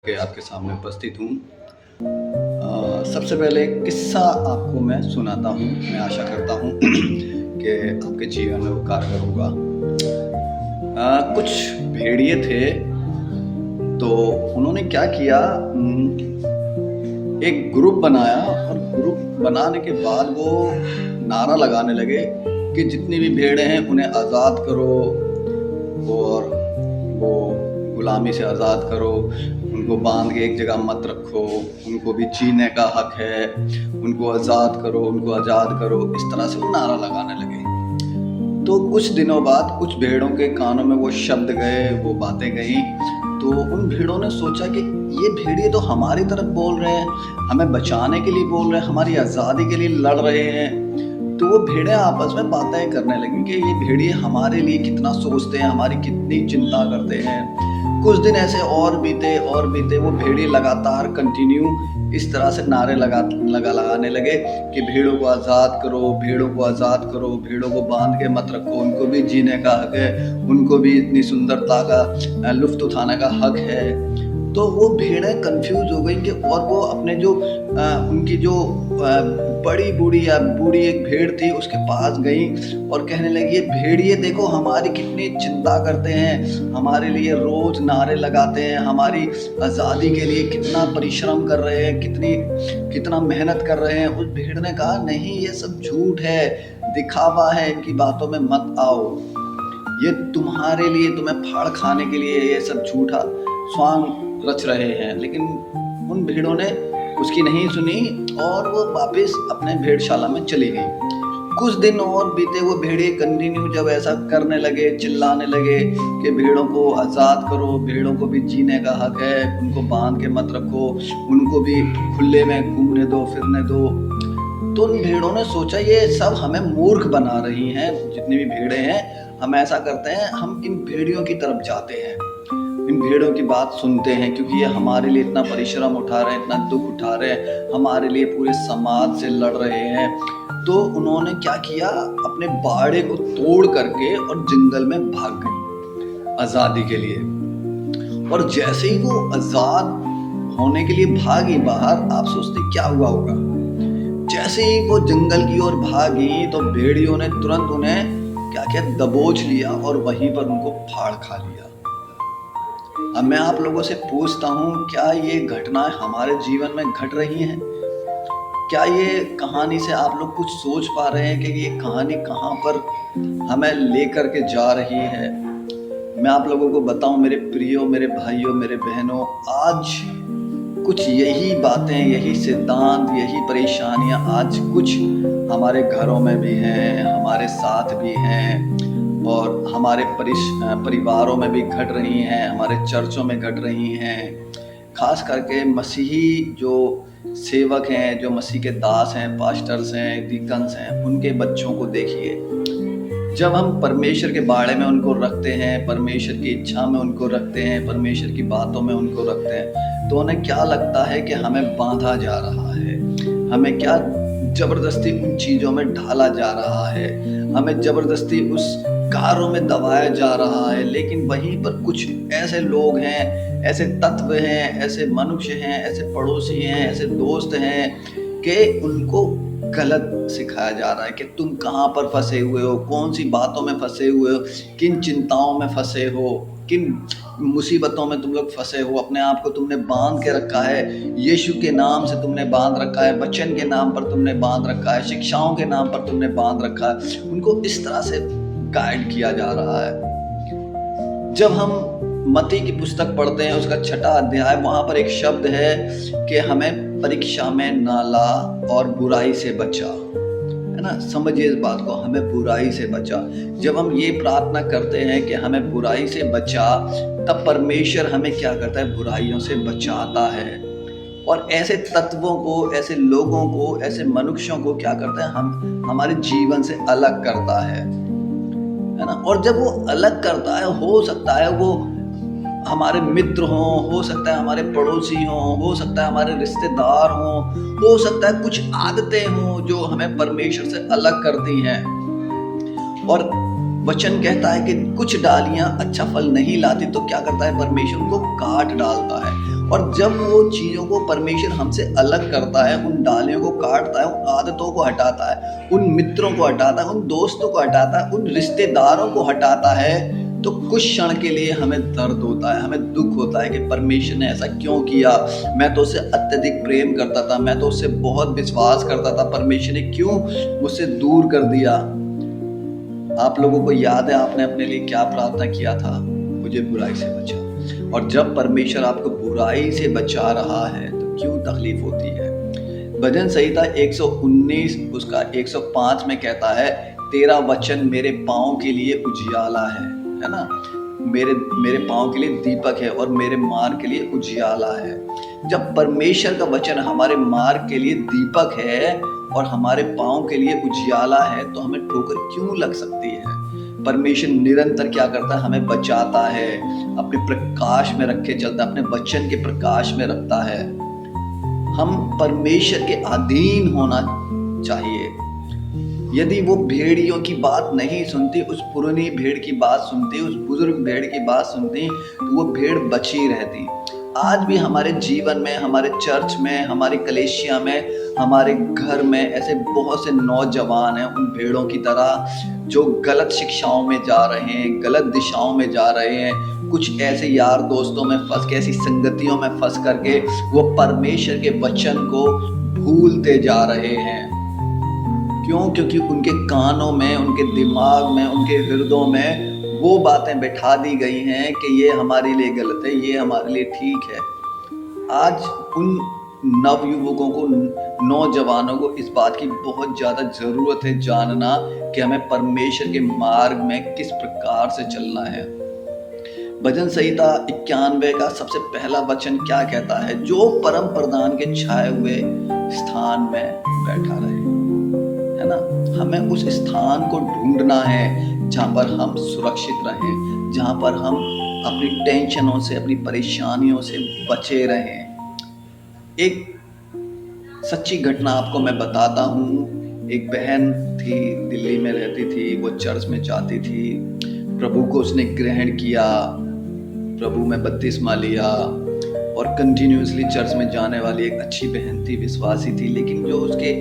के आपके सामने उपस्थित हूँ। सबसे पहले एक किस्सा आपको मैं सुनाता हूँ। मैं आशा करता हूँ कि आपके जीवन में वो कारगर होगा। कुछ भेड़िए थे, तो उन्होंने क्या किया, एक ग्रुप बनाया और ग्रुप बनाने के बाद वो नारा लगाने लगे कि जितनी भी भेड़ें हैं उन्हें आज़ाद करो और वो गुलामी से आज़ाद करो, उनको बांध के एक जगह मत रखो, उनको भी जीने का हक है, उनको आज़ाद करो, उनको आज़ाद करो। इस तरह से वो नारा लगाने लगे। तो कुछ दिनों बाद कुछ भेड़ों के कानों में वो शब्द गए, वो बातें गईं। तो उन भेड़ों ने सोचा कि ये भेड़िए तो हमारी तरफ बोल रहे हैं, हमें बचाने के लिए बोल रहे हैं, हमारी आज़ादी के लिए लड़ रहे हैं। तो वो भेड़ें आपस में बातें करने लगी कि ये भेड़िए हमारे लिए कितना सोचते हैं, हमारी कितनी चिंता करते हैं। कुछ दिन ऐसे और बीते, वो भेड़िए लगातार कंटिन्यू इस तरह से नारे लगाने लगे कि भेड़ों को आज़ाद करो, भेड़ों को आज़ाद करो, भेड़ों को बांध के मत रखो, उनको भी जीने का हक है, उनको भी इतनी सुंदरता का लुत्फ़ उठाने का हक है। तो वो भेड़ें कंफ्यूज हो गई कि और वो अपने जो उनकी जो बड़ी बूढ़ी एक भेड़ थी उसके पास गई और कहने लगी, ये भेड़िए देखो हमारी कितनी चिंता करते हैं, हमारे लिए रोज नारे लगाते हैं, हमारी आज़ादी के लिए कितना परिश्रम कर रहे हैं, कितना मेहनत कर रहे हैं। उस भेड़ ने कहा, नहीं, ये सब झूठ है, दिखावा है, इनकी बातों में मत आओ, ये तुम्हारे लिए, तुम्हें फाड़ खाने के लिए ये सब झूठा स्वांग रच रहे हैं। लेकिन उन भेड़ों ने उसकी नहीं सुनी और वो वापस अपने भेड़शाला में चली गई। कुछ दिन और बीते, वो भेड़िए कंटिन्यू जब ऐसा करने लगे, चिल्लाने लगे कि भेड़ों को आज़ाद करो, भेड़ों को भी जीने का हक है, उनको बांध के मत रखो, उनको भी खुले में घूमने दो, फिरने दो। तो उन भेड़ों ने सोचा, ये सब हमें मूर्ख बना रही हैं, जितनी भी भेड़ें हैं। हम ऐसा करते हैं, हम इन भेड़ियों की तरफ जाते हैं, इन भेड़ों की बात सुनते हैं, क्योंकि ये हमारे लिए इतना परिश्रम उठा रहे हैं, इतना दुख उठा रहे हैं, हमारे लिए पूरे समाज से लड़ रहे हैं। तो उन्होंने क्या किया, अपने बाड़े को तोड़ करके और जंगल में भाग गई आज़ादी के लिए। और जैसे ही वो आज़ाद होने के लिए भागी बाहर, आप सोचते क्या हुआ होगा? जैसे ही वो जंगल की ओर भागी तो भेड़ियों ने तुरंत उन्हें क्या दबोच लिया और वहीं पर उनको फाड़ खा लिया। अब मैं आप लोगों से पूछता हूँ, क्या ये घटनाएं हमारे जीवन में घट रही हैं? क्या ये कहानी से आप लोग कुछ सोच पा रहे हैं कि ये कहानी कहाँ पर हमें लेकर के जा रही है? मैं आप लोगों को बताऊं, मेरे प्रियो, मेरे भाइयों, मेरे बहनों, आज कुछ यही बातें, यही सिद्धांत, यही परेशानियां आज कुछ हमारे घरों में भी हैं, हमारे साथ भी हैं और हमारे परिवारों में भी घट रही हैं, हमारे चर्चों में घट रही हैं। खास करके मसीही जो सेवक हैं, जो मसीह के दास हैं, पास्टर्स हैं, डीकन्स हैं, उनके बच्चों को देखिए। जब हम परमेश्वर के बारे में उनको रखते हैं, परमेश्वर की इच्छा में उनको रखते हैं, परमेश्वर की बातों में उनको रखते हैं, तो उन्हें क्या लगता है कि हमें बांधा जा रहा है, हमें क्या जबरदस्ती उन चीज़ों में ढाला जा रहा है, हमें जबरदस्ती उस कारों में दबाया जा रहा है। लेकिन वहीं पर कुछ ऐसे लोग हैं, ऐसे तत्व हैं, ऐसे मनुष्य हैं, ऐसे पड़ोसी हैं, ऐसे दोस्त हैं कि उनको गलत सिखाया जा रहा है कि तुम कहाँ पर फंसे हुए हो, कौन सी बातों में फंसे हुए हो, किन चिंताओं में फंसे हो, किन मुसीबतों में तुम लोग फंसे हो। अपने आप को तुमने बांध के रखा है, यीशु के नाम से तुमने बांध रखा है, वचन के नाम पर तुमने बांध रखा है, शिक्षाओं के नाम पर तुमने बांध रखा है। उनको इस तरह से गाइड किया जा रहा है। जब हम मत्ती की पुस्तक पढ़ते हैं, उसका 6वां अध्याय, वहां पर एक शब्द है कि हमें परीक्षा में ना ला और बुराई से बचा, है ना? समझिए इस बात को, हमें बुराई से बचा। जब हम ये प्रार्थना करते हैं कि हमें बुराई से बचा, तब परमेश्वर हमें क्या करता है? बुराइयों से बचाता है। और ऐसे तत्वों को, ऐसे लोगों को, ऐसे मनुष्यों को क्या करता है? हमारे जीवन से अलग करता है ना? और जब वो अलग करता है, हो सकता है वो हमारे मित्र हों, हो सकता है हमारे पड़ोसी हों, हो सकता है हमारे रिश्तेदार हों, हो सकता है कुछ आदतें हों जो हमें परमेश्वर से अलग करती हैं। और वचन कहता है कि कुछ डालियां अच्छा फल नहीं लाती, तो क्या करता है? परमेश्वर उनको काट डालता है। और जब वो चीज़ों को परमेश्वर हमसे अलग करता है, उन डालियों को काटता है, उन आदतों को हटाता है, उन मित्रों को हटाता है, उन दोस्तों को हटाता है, उन रिश्तेदारों को हटाता है, तो कुछ क्षण के लिए हमें दर्द होता है, हमें दुख होता है कि परमेश्वर ने ऐसा क्यों किया। मैं तो उससे अत्यधिक प्रेम करता था, मैं तो उससे बहुत विश्वास करता था, परमेश्वर ने क्यों मुझसे दूर कर दिया। आप लोगों को याद है आपने अपने लिए क्या प्रार्थना किया था? मुझे बुराई से बचा। और जब परमेश्वर आपको बुराई से बचा रहा है तो क्यों तकलीफ होती है? भजन संहिता 119 उसका 105 में कहता है, तेरा वचन मेरे पाँव के लिए उजियाला है ना? मेरे पाँव के लिए दीपक है और मेरे मार्ग के लिए उजियाला है। जब परमेश्वर का वचन हमारे मार्ग के लिए दीपक है और हमारे पाँव के लिए उजियाला है, तो हमें ठोकर क्यों लग सकती है? परमेश्वर निरंतर क्या करता है? हमें बचाता है, अपने प्रकाश में रख के चलता है, अपने वचन के प्रकाश में रखता है। हम परमेश्वर के अधीन होना चाहिए। यदि वो भेड़ियों की बात नहीं सुनती, उस पुरानी भेड़ की बात सुनती, उस बुजुर्ग भेड़ की बात सुनती, तो वो भेड़ बची रहती। आज भी हमारे जीवन में, हमारे चर्च में, हमारी कलीसिया में, हमारे घर में ऐसे बहुत से नौजवान हैं उन भेड़ों की तरह, जो गलत शिक्षाओं में जा रहे हैं, गलत दिशाओं में जा रहे हैं, कुछ ऐसे यार दोस्तों में फंस के, ऐसी संगतियों में फंस करके वो परमेश्वर के वचन को भूलते जा रहे हैं। क्यों? क्योंकि उनके कानों में, उनके दिमाग में, उनके हृदयों में वो बातें बैठा दी गई हैं कि ये हमारे लिए गलत है, ये हमारे लिए ठीक है। आज उन नवयुवकों को, नौजवानों को इस बात की बहुत ज़्यादा ज़रूरत है जानना कि हमें परमेश्वर के मार्ग में किस प्रकार से चलना है। भजन संहिता 91 का सबसे पहला वचन क्या कहता है? जो परम प्रधान के छाए हुए स्थान में बैठा रहे, है ना? हमें उस स्थान को ढूंढना है जहाँ पर हम सुरक्षित रहें, जहाँ पर हम अपनी टेंशनों से, अपनी परेशानियों से बचे रहें। एक सच्ची घटना आपको मैं बताता हूँ। एक बहन थी, दिल्ली में रहती थी, वो चर्च में जाती थी, प्रभु को उसने ग्रहण किया, प्रभु में बपतिस्मा लिया और कंटिन्यूसली चर्च में जाने वाली एक अच्छी बहन थी, विश्वासी थी। लेकिन जो उसके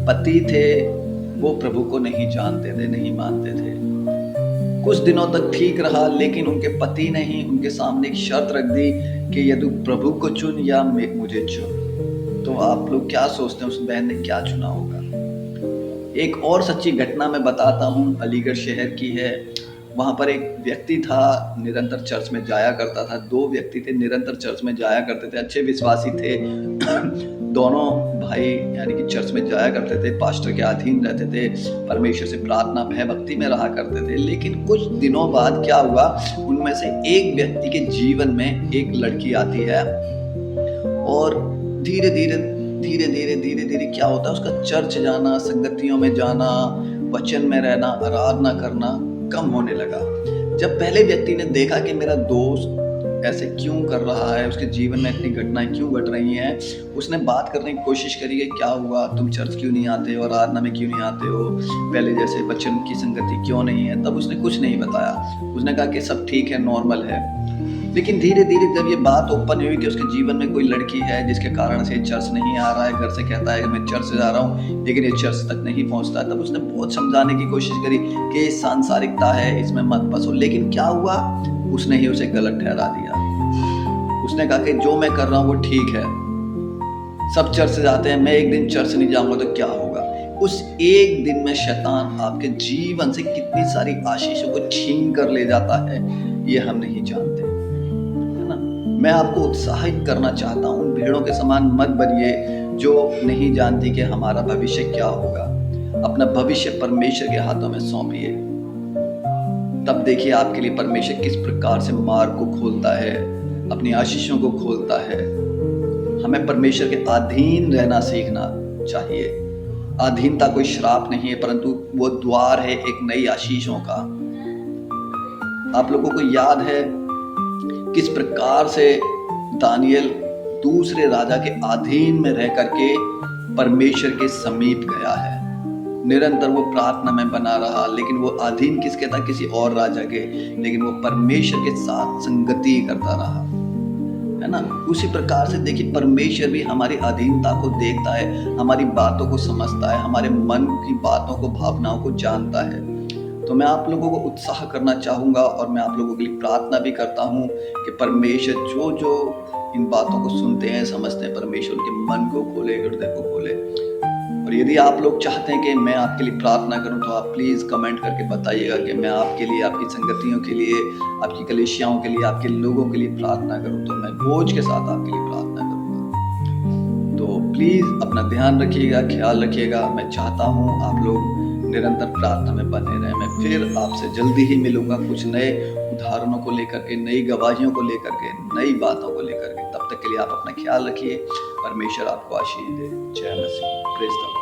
पति थे वो प्रभु को नहीं जानते थे, नहीं मानते थे। कुछ दिनों तक ठीक रहा, लेकिन उनके पति ने ही उनके सामने एक शर्त रख दी कि यदि प्रभु को चुन या मुझे चुन। तो आप लोग क्या सोचते हैं उस बहन ने क्या चुना होगा? एक और सच्ची घटना मैं बताता हूँ, अलीगढ़ शहर की है। वहाँ पर एक व्यक्ति था, निरंतर चर्च में जाया करता था। 2 व्यक्ति थे, निरंतर चर्च में जाया करते थे, अच्छे विश्वासी थे। दोनों भाई यानी कि चर्च में जाया करते थे, पास्टर के अधीन रहते थे, परमेश्वर से प्रार्थना भय भक्ति में रहा करते थे। लेकिन कुछ दिनों बाद क्या हुआ, उनमें से एक व्यक्ति के जीवन में एक लड़की आती है और धीरे धीरे क्या होता है, उसका चर्च जाना, संगतियों में जाना, वचन में रहना, आराधना करना कम होने लगा। जब पहले व्यक्ति ने देखा कि मेरा दोस्त ऐसे क्यों कर रहा है, उसके जीवन में इतनी घटनाएं क्यों घट रही हैं, उसने बात करने की कोशिश करी कि क्या हुआ, तुम चर्च क्यों नहीं आते हो, आराधना में क्यों नहीं आते हो, पहले जैसे वचन की संगति क्यों नहीं है। तब उसने कुछ नहीं बताया, उसने कहा कि सब ठीक है, नॉर्मल है। लेकिन धीरे धीरे जब ये बात ओपन हुई कि उसके जीवन में कोई लड़की है जिसके कारण से चर्च नहीं आ रहा है, घर से कहता है कि मैं चर्च जा रहा हूँ लेकिन ये चर्च तक नहीं पहुँचता, तब उसने बहुत समझाने की कोशिश करी कि ये सांसारिकता है, इसमें मत फंसो। लेकिन क्या हुआ, उसने ही उसे गलत ठहरा दिया। उसने कहा कि जो मैं कर रहा हूँ वो ठीक है, सब चर्च जाते हैं, मैं एक दिन चर्च नहीं जाऊँगा तो क्या होगा। उस एक दिन में शैतान आपके जीवन से कितनी सारी आशीषों को छीन कर ले जाता है, ये हम नहीं जानते, है ना? मैं आपको उत्साहित करना चाहता हूँ, उन भेड़ों के समान मत बनिए जो नहीं जानती कि हमारा भविष्य क्या होगा। अपना भविष्य परमेश्वर के हाथों में सौंपिए, तब देखिए आपके लिए परमेश्वर किस प्रकार से मार्ग को खोलता है, अपनी आशीषों को खोलता है। हमें परमेश्वर के अधीन रहना सीखना चाहिए। अधीनता कोई श्राप नहीं है, परंतु वो द्वार है एक नई आशीषों का। आप लोगों को याद है किस प्रकार से दानियल दूसरे राजा के अधीन में रह करके परमेश्वर के समीप गया है। निरंतर वो प्रार्थना में बना रहा, लेकिन वो अधीन किसके था? किसी और राजा के, लेकिन वो परमेश्वर के साथ संगति करता रहा, है है ना। उसी प्रकार से देखिए परमेश्वर भी हमारी अधीनता को देखता है, हमारी बातों को समझता है, हमारे मन की बातों को, भावनाओं को जानता है। तो मैं आप लोगों को उत्साह करना चाहूँगा और मैं आप लोगों के लिए प्रार्थना भी करता हूँ कि परमेश्वर जो जो इन बातों को सुनते हैं, समझते हैं, परमेश्वर उनके मन को खोले, हृदय को खोले। और यदि आप लोग चाहते हैं कि मैं आपके लिए प्रार्थना करूं तो आप प्लीज़ कमेंट करके बताइएगा कि मैं आपके लिए, आपकी संगतियों के लिए, आपकी कलीसियाओं के लिए, आपके लोगों के लिए प्रार्थना करूं, तो मैं बोझ के साथ आपके लिए प्रार्थना करूंगा। तो प्लीज़ अपना ध्यान रखिएगा, ख्याल रखिएगा। मैं चाहता हूं आप लोग निरंतर प्रार्थना में बने रहें। मैं फिर आपसे जल्दी ही मिलूंगा कुछ नए उदाहरणों को लेकर के, नई गवाहियों को लेकर के, नई बातों को लेकर के। तब तक के लिए आप अपना ख्याल रखिए। परमेश्वर आपको आशीष दे। जय मसीह। Praise the Lord.